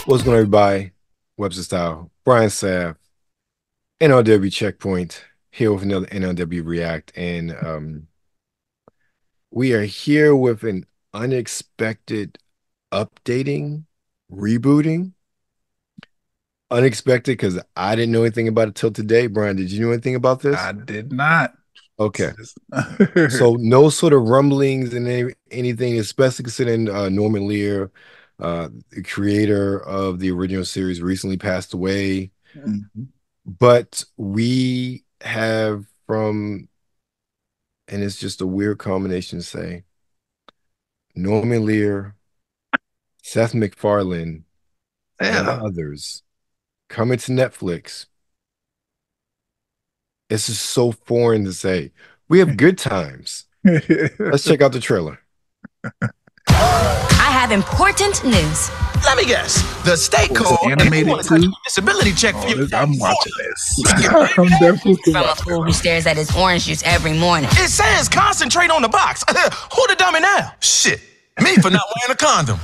What's going on, everybody? WebsterStyle, Brian Sapph, NRW Checkpoint, here with another NRW React. And we are here with an unexpected updating, rebooting. Unexpected because I didn't know anything about it till today. Brian, did you know anything about this? I did not. Okay. So no sort of rumblings and anything, especially considering Norman Lear, the creator of the original series, recently passed away. Mhm. But we have and it's just a weird combination to say, Norman Lear, Seth MacFarlane, and others coming to Netflix. It's just so foreign to say. We have good times. Let's check out the trailer. I have important news. Let me guess. The state called animated too? disability check for you. I'm watching this. I'm definitely From a fool who stares at his orange juice every morning. It says concentrate on the box. Who the dummy now? Shit. Me for not wearing a condom.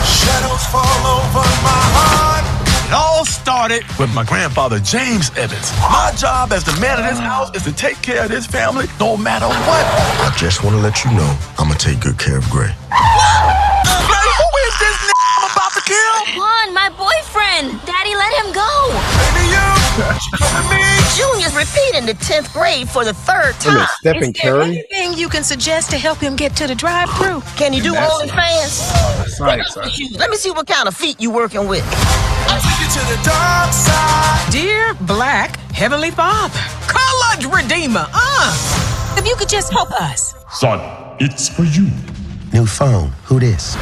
Shadows fall over my heart. It all started with my grandfather, James Evans. My job as the man of this house is to take care of this family no matter what. I just want to let you know I'm going to take good care of Gray. Who is this I'm about to kill? Juan, my boyfriend. Daddy, let him go. Baby, you. Junior's repeating the 10th grade for the third time. Stephen Curry. Anything you can suggest to help him get to the drive-thru? Can you do OnlyFans? Right. Let me see what kind of feet you working with. To the dark side. Dear Black Heavenly Father, Colored Redeemer, if you could just help us. Son, it's for you. New phone. Who this?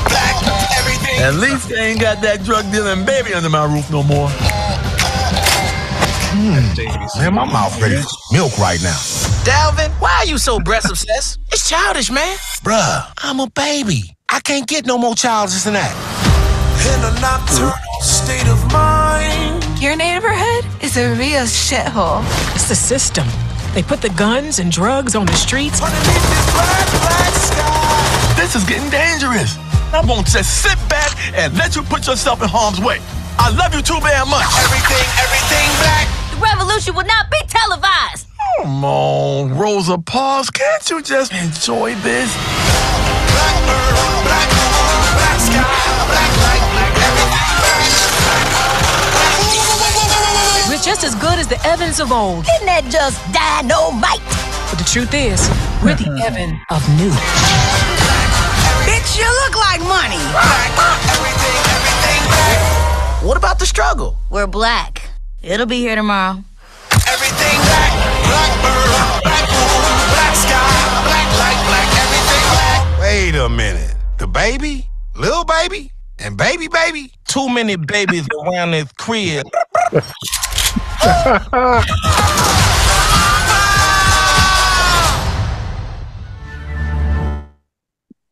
Black, everything. At least they ain't got that drug dealing baby under my roof no more. Man, my mouth ready for milk right now. Dalvin, why are you so breast obsessed? It's childish, man. Bruh, I'm a baby. I can't get no more childish than that. In a nocturnal state of mind. Your neighborhood is a real shithole. It's the system. They put the guns and drugs on the streets. Underneath this black sky. This is getting dangerous. I won't just sit back and let you put yourself in harm's way. I love you too very much. Everything black. The revolution will not be televised. Come on, Rosa Parks, can't you just enjoy this? Blackbird, black sky, black light, black everything black. We're just as good as the Evans of old. Isn't that just Dynomite? But the truth is, we're the Evan of new. Bitch, you look like money. Everything black. What about the struggle? We're black. It'll be here tomorrow. Everything black. Blackbird, black moon, black sky, black light, black everything black. Wait a minute. The baby, little baby, and baby baby? Too many babies around this crib.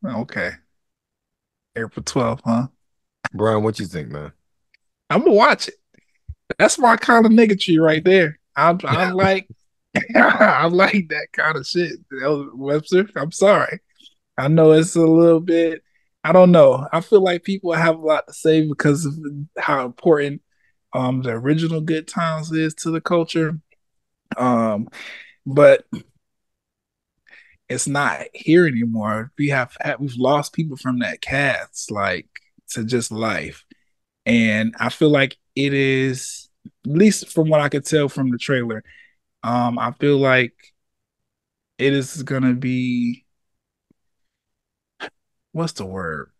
Okay. April 12th, huh? Brian, what you think, man? I'm gonna watch it. That's my kind of niggatry right there. I like I like that kind of shit. Webster, I'm sorry. I know it's a little bit, I don't know. I feel like people have a lot to say because of how important the original Good Times is to the culture. But it's not here anymore. We've lost people from that cast, like, to just life. And I feel like it is, at least from what I could tell from the trailer, I feel like it is gonna be, what's the word?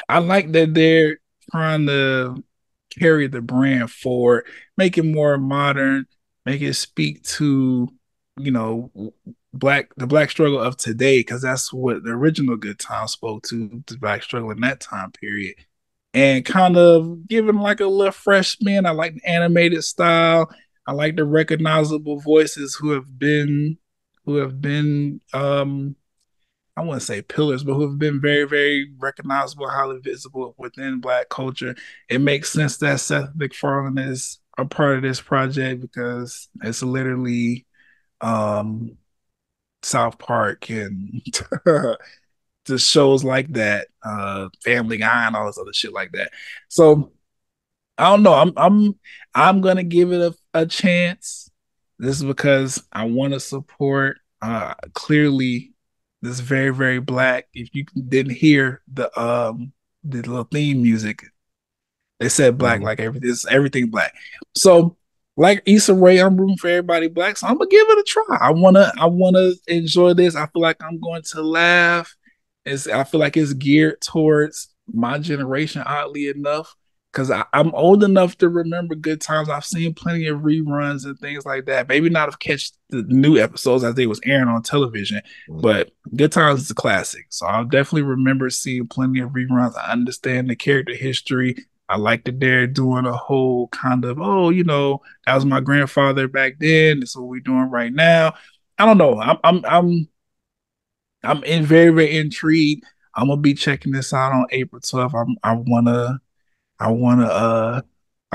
I like that they're trying to carry the brand forward, make it more modern, make it speak to, the black struggle of today, because that's what the original Good Times spoke to, the black struggle in that time period. And kind of giving like a little fresh spin. I like the animated style. I like the recognizable voices who have been I wouldn't say pillars, but who have been very, very recognizable, highly visible within Black culture. It makes sense that Seth MacFarlane is a part of this project because it's literally South Park and to shows like that, Family Guy and all this other shit like that. So I don't know. I'm gonna give it a chance. This is because I want to support. Clearly, this very very black. If you didn't hear the little theme music, they said black like everything black. So like Issa Rae, I'm rooting for everybody black. So I'm gonna give it a try. I wanna enjoy this. I feel like I'm going to laugh. I feel like it's geared towards my generation, oddly enough, because I'm old enough to remember good times. I've seen plenty of reruns and things like that. Maybe not have catch the new episodes as they was airing on television, but Good Times is a classic. So I'll definitely remember seeing plenty of reruns. I understand the character history. I like that they're doing a whole kind of, that was my grandfather back then. That's what we're doing right now. I don't know. I'm very, very intrigued. I'm gonna be checking this out on April 12th. I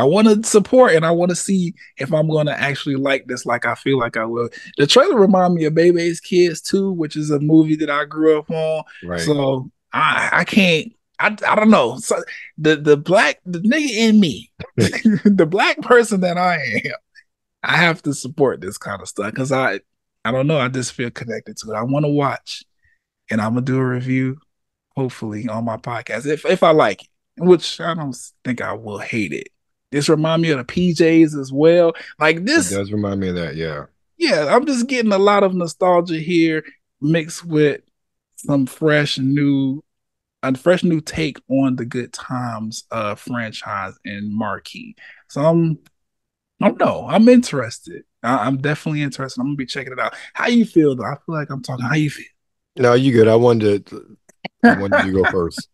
wanna support, and I wanna see if I'm gonna actually like this like I feel like I will. The trailer remind me of Bebe's Kids 2, which is a movie that I grew up on. Right. So I can't. I don't know. So the nigga in me, the black person that I am, I have to support this kind of stuff because I don't know. I just feel connected to it. I want to watch, and I'm gonna do a review, hopefully on my podcast if I like it, which I don't think I will hate it. This remind me of the PJs as well. Like this it does remind me of that. Yeah. Yeah, I'm just getting a lot of nostalgia here mixed with some fresh new take on the Good Times franchise and marquee. So I don't know. I'm interested. I'm definitely interested. I'm gonna be checking it out. How you feel though? I feel like I'm talking. How you feel? No, you good. I wanted you to go first.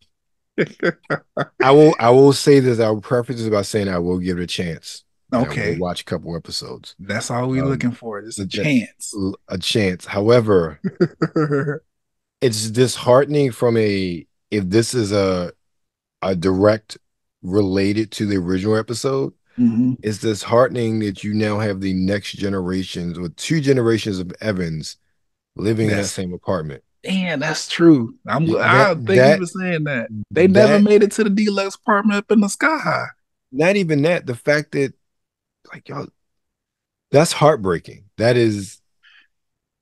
I will say this. I will preface this by saying I will give it a chance. Okay. We'll watch a couple episodes. That's all we're looking for. Just a chance. A chance. However, it's disheartening if this is a direct related to the original episode, it's disheartening that you now have the next generations or two generations of Evans living in that same apartment. Damn, that's true. I think you were saying that. They never made it to the deluxe apartment up in the sky high. Not even that. The fact that, like, y'all, that's heartbreaking. That is,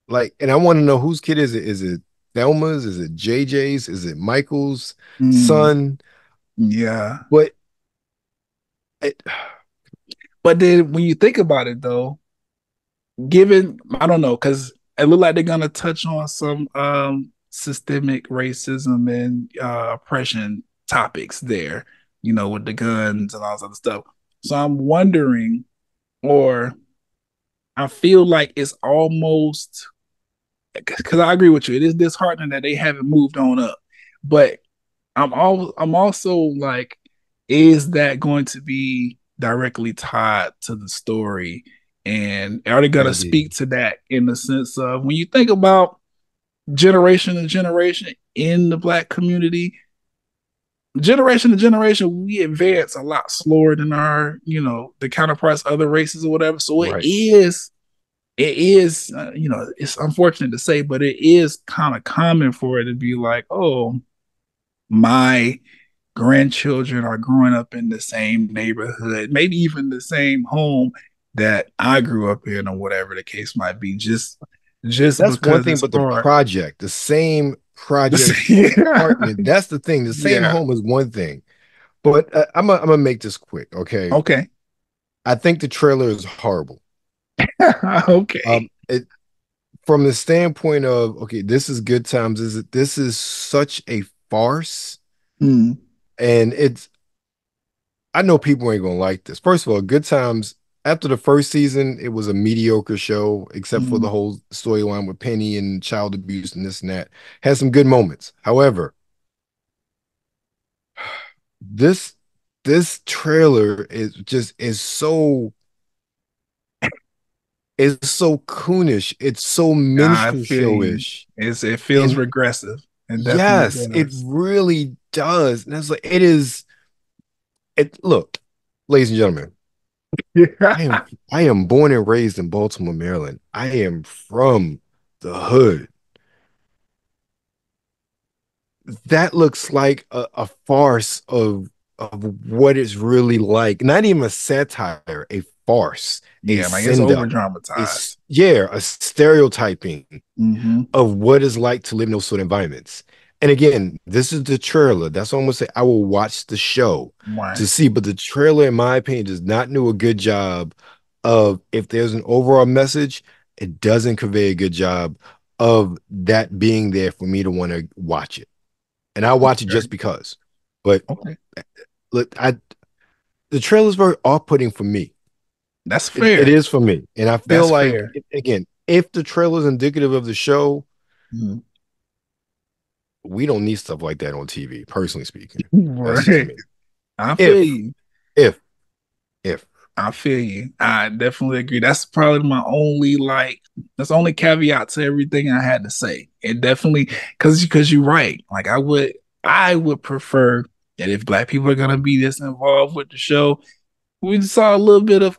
like, and I want to know whose kid is it? Is it Thelma's? Is it JJ's? Is it Michael's son? Yeah. But then when you think about it, though, I don't know, because it looked like they're gonna touch on some systemic racism and oppression topics there, with the guns and all this other stuff. So I'm wondering, or I feel like it's almost, because I agree with you, it is disheartening that they haven't moved on up. But I'm also like, is that going to be directly tied to the story? And are they going to speak to that in the sense of when you think about generation to generation in the Black community, generation to generation, we advance a lot slower than our, the counterparts, other races or whatever. So it is, it's unfortunate to say, but it is kind of common for it to be like, oh, my grandchildren are growing up in the same neighborhood, maybe even the same home that I grew up in, or whatever the case might be. Just that's one thing, but the same project, apartment, that's the thing. The same home is one thing, but I'm gonna make this quick, okay? Okay. I think the trailer is horrible. Okay. From the standpoint of, okay, this is Good Times. This is such a farce, and I know people ain't gonna like this. First of all, Good Times, after the first season, it was a mediocre show, except for the whole storyline with Penny and child abuse and this and that. Has some good moments. However, this trailer is so coonish. It's so minstrel show-ish. It feels regressive. Yes, it really does. And it's like look, ladies and gentlemen. I am born and raised in Baltimore, Maryland. I am from the hood. that looks like a farce of what it's really like. Not even a satire, a farce. Yeah, like it's over dramatized. A stereotyping of what it's like to live in those sort of environments. And again, this is the trailer. That's what I'm gonna say. I will watch the show to see, but the trailer, in my opinion, does not do a good job of, if there's an overall message, it doesn't convey a good job of that being there for me to want to watch it. And I'll watch it just because. But look, the trailer's very off-putting for me. That's fair. It is for me. And I feel like, again, if the trailer is indicative of the show, we don't need stuff like that on TV, personally speaking. Right. I feel you. If I feel you. I definitely agree. That's probably my only that's the only caveat to everything I had to say. It definitely, because you're right. Like I would prefer that if Black people are gonna be this involved with the show, we saw a little bit of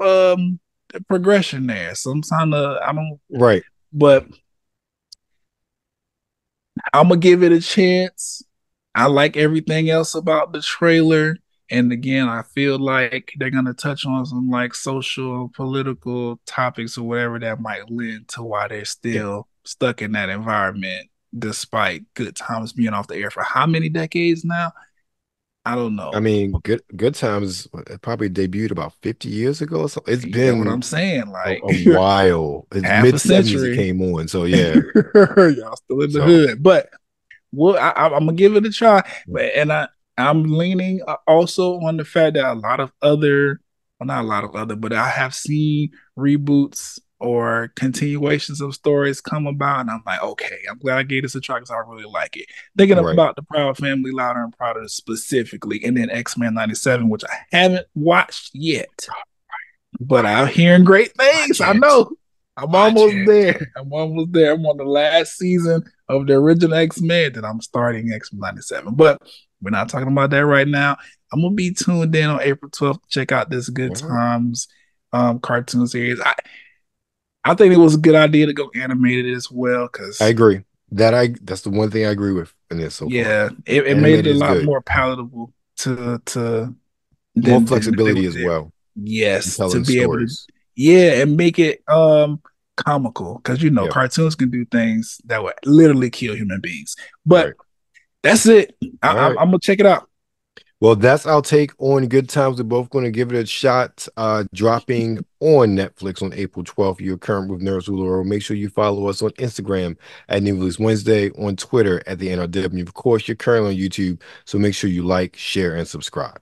progression there. Sometimes but I'm gonna give it a chance. I like everything else about the trailer. And again, I feel like they're going to touch on some like social, political topics or whatever that might lend to why they're still stuck in that environment, despite Good Times being off the air for how many decades now? I don't know. I mean, Good Times probably debuted about 50 years ago. So it's been what I'm saying, like a while. It's mid-70s it came on. So yeah. Y'all still in the hood. But I'm going to give it a try. And I'm leaning also on the fact that not a lot of other, but I have seen reboots or continuations of stories come about, and I'm like, okay, I'm glad I gave this a try because I really like it. Thinking about the Proud Family, Louder and Prouder specifically, and then X-Men 97, which I haven't watched yet, but I'm hearing great things. I know. I'm almost there. I'm on the last season of the original X-Men, then I'm starting X-Men 97. But we're not talking about that right now. I'm going to be tuned in on April 12th to check out this Good Times cartoon series. I think it was a good idea to go animated as well. Because I agree. That's the one thing I agree with in this so far. It made it a lot more palatable to more flexibility as well. Yes, to be stories. Able to and make it comical, because cartoons can do things that would literally kill human beings. But that's it. I'm gonna check it out. Well, that's our take on Good Times. We're both going to give it a shot. Dropping on Netflix on April 12th. You're current with Nerds Rule the World. Make sure you follow us on Instagram at New Release Wednesday, on Twitter at the NRW. Of course, you're currently on YouTube, so make sure you like, share, and subscribe.